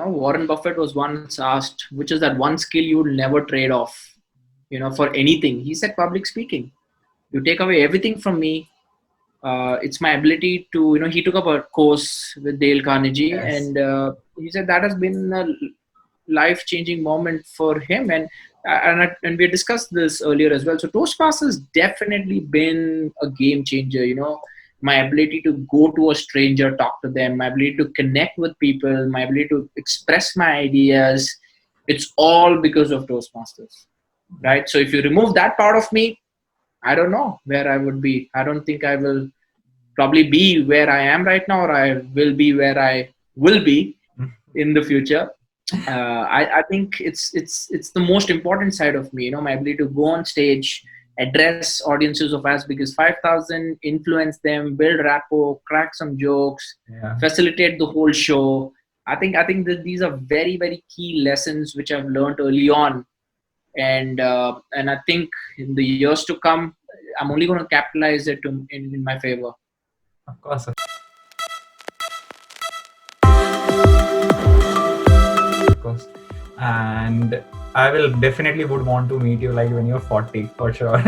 Warren Buffett was once asked, which is that one skill you will never trade off, for anything. He said public speaking. You take away everything from me. It's my ability to, he took up a course with Dale Carnegie, Yes. and he said that has been a life-changing moment for him. And we discussed this earlier as well. So Toastmasters definitely been a game changer. My ability to go to a stranger, talk to them, my ability to connect with people, my ability to express my ideas. It's all because of Toastmasters, right? So if you remove that part of me, I don't know where I would be. I don't think I will probably be where I am right now, or I will be where I will be in the future. I think it's the most important side of me. My ability to go on stage, address audiences of as big as 5,000, influence them, build rapport, crack some jokes, Yeah. facilitate the whole show. I think that these are very, very key lessons which I've learned early on, and I think in the years to come, I'm only going to capitalize it in my favor. Of course. Of course. And I will definitely would want to meet you like when you're 40 for sure.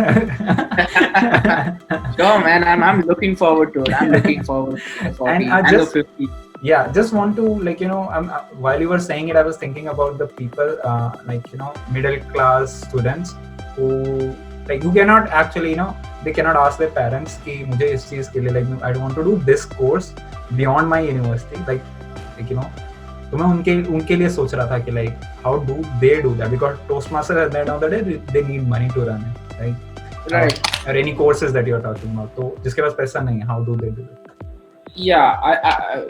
Sure, man. I'm looking forward to it. I'm looking forward to the 40 And I and just- the 50. Yeah, just want to while you were saying it, I was thinking about the people middle class students who who cannot actually they cannot ask their parents कि मुझे इस चीज के लिए I want to do this course beyond my university तो मैं उनके लिए सोच रहा था कि how do they do that, because Toastmasters at the end of the day they need money to run it, right? Right. Or any courses that you're talking about, तो जिसके पास पैसा नहीं है, how do they do it? Yeah,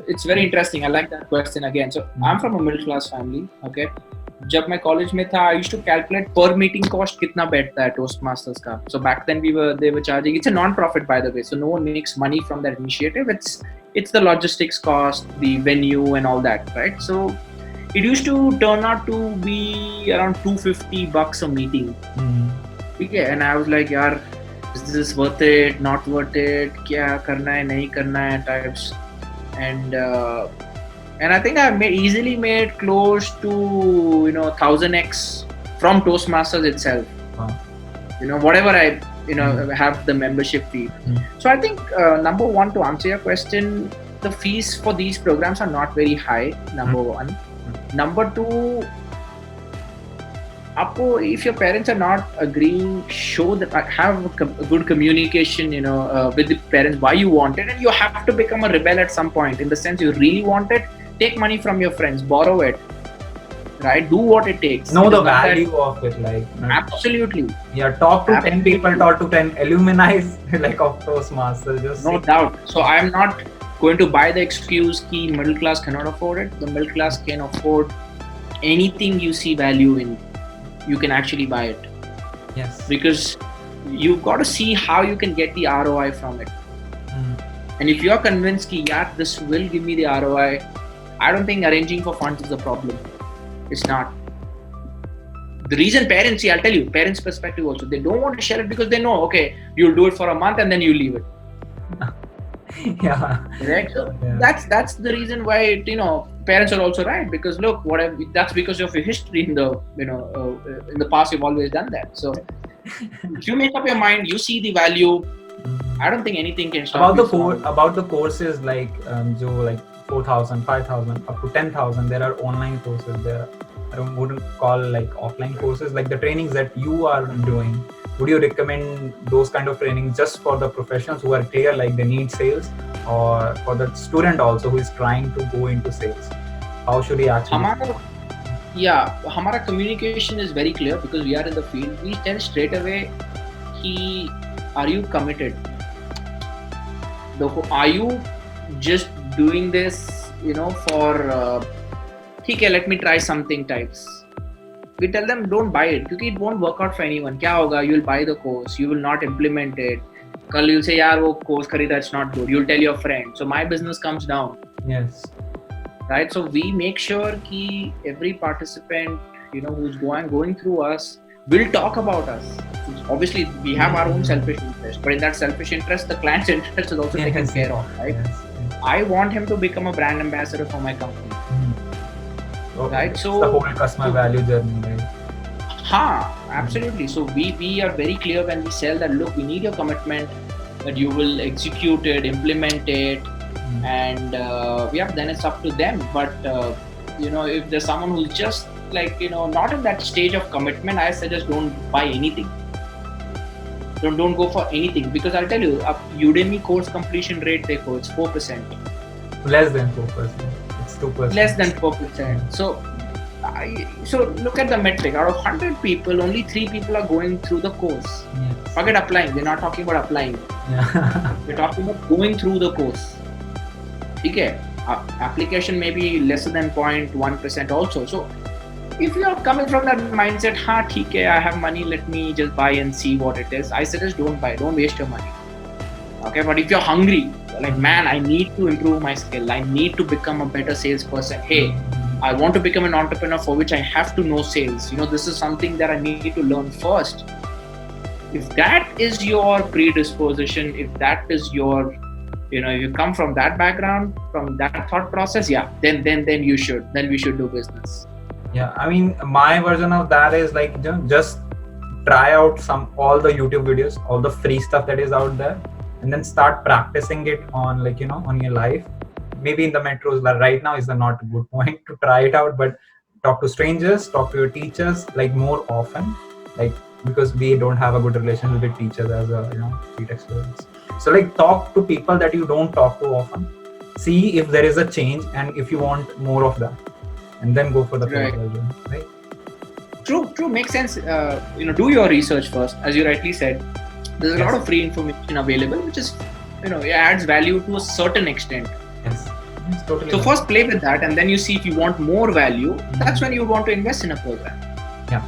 it's very interesting. I like that question again. So I'm from a middle class family. Okay. जब मैं college में था, I used to calculate per meeting cost कितना बैठता है Toastmasters का. So back then they were charging. It's a non-profit, by the way, so no one makes money from that initiative. It's the logistics cost, the venue, and all that, right? So it used to turn out to be around $250 a meeting. Okay, and I was like, yaar, is this worth it? Not worth it? क्या करना है, नहीं करना है types, and I think I easily made close to 1000x from Toastmasters itself. Wow. Whatever I have the membership fee. So I think number one, to answer your question, the fees for these programs are not very high. Number one. Number two, if your parents are not agreeing, show that have a good communication with the parents why you want it, and you have to become a rebel at some point, in the sense you really want it. Take money from your friends, borrow it, right? Do what it takes. Know the value of it, absolutely. Yeah, talk to 10 people, talk to 10 alumni of Toastmasters. Just no doubt. So I'm not going to buy the excuse that middle class cannot afford it. The middle class can afford anything you see value in. You can actually buy it. Yes. Because you've got to see how you can get the ROI from it. And if you're convinced that, yeah, this will give me the ROI, I don't think arranging for funds is a problem. It's not. The reason parents, I'll tell you, parents' perspective also, they don't want to share it because they know, okay, you'll do it for a month and then you leave it. Yeah. Right? So that's the reason why parents are also right, because look, that's because of your history in the in the past. You've always done that. So if you make up your mind, you see the value. I don't think anything can stop about the courses like 4,000, 5,000, up to 10,000. There are online courses. I wouldn't call offline courses, like the trainings that you are doing. Would you recommend those kind of trainings just for the professionals who are clear they need sales, or for the student also who is trying to go into sales? How should he actually? Hamara communication is very clear because we are in the field. We tell straight away, are you committed? Are you just doing this, for let me try something types? We tell them don't buy it because it won't work out for anyone. Kya hoga? You will buy the course, you will not implement it. Kal you'll say, yaar, wo course kharida, it's not good. You'll tell your friend. So my business comes down. Yes. Right? So we make sure that every participant, who's going through us will talk about us. Obviously, we have our own selfish interest, but in that selfish interest, the client's interest is also taken care of, right? Yes. I want him to become a brand ambassador for my company. Okay. right? It's So the whole customer value journey, right? absolutely. So we are very clear when we sell that, look, we need your commitment that you will execute it, implement it, and then it's up to them. But if there's someone who's just like not in that stage of commitment, I suggest don't buy anything. Don't go for anything, because I'll tell you, a Udemy course completion rate, it's 4%. Less than 4%. It's 2%. Less than 4%. So look at the metric. Out of 100 people, only 3 people are going through the course. Yes. Forget applying. We're not talking about applying. Yeah. We're talking about going through the course. Okay. Application may be lesser than 0.1% also. So if you're coming from that mindset, theek hai, I have money, let me just buy and see what it is, I suggest don't buy. Don't waste your money. Okay. But if you're hungry, like, man, I need to improve my skill, I need to become a better salesperson. Hey, I want to become an entrepreneur, for which I have to know sales. This is something that I need to learn first. If that is your predisposition, if that is your, if you come from that background, from that thought process, then we should do business. Yeah, I mean, my version of that is like, just try out all the YouTube videos, all the free stuff that is out there, and then start practicing it on on your life. Maybe in the metros, right now is not a good point to try it out, but talk to strangers, talk to your teachers more often, because we don't have a good relationship with teachers as a BTech students. So talk to people that you don't talk to often, see if there is a change and if you want more of that, and then go for the right. version, right? True, makes sense. Do your research first, as you rightly said. There's a lot of free information available, which is it adds value to a certain extent. Yes, totally. So first play with that, and then you see if you want more value. That's when you want to invest in a program. Yeah.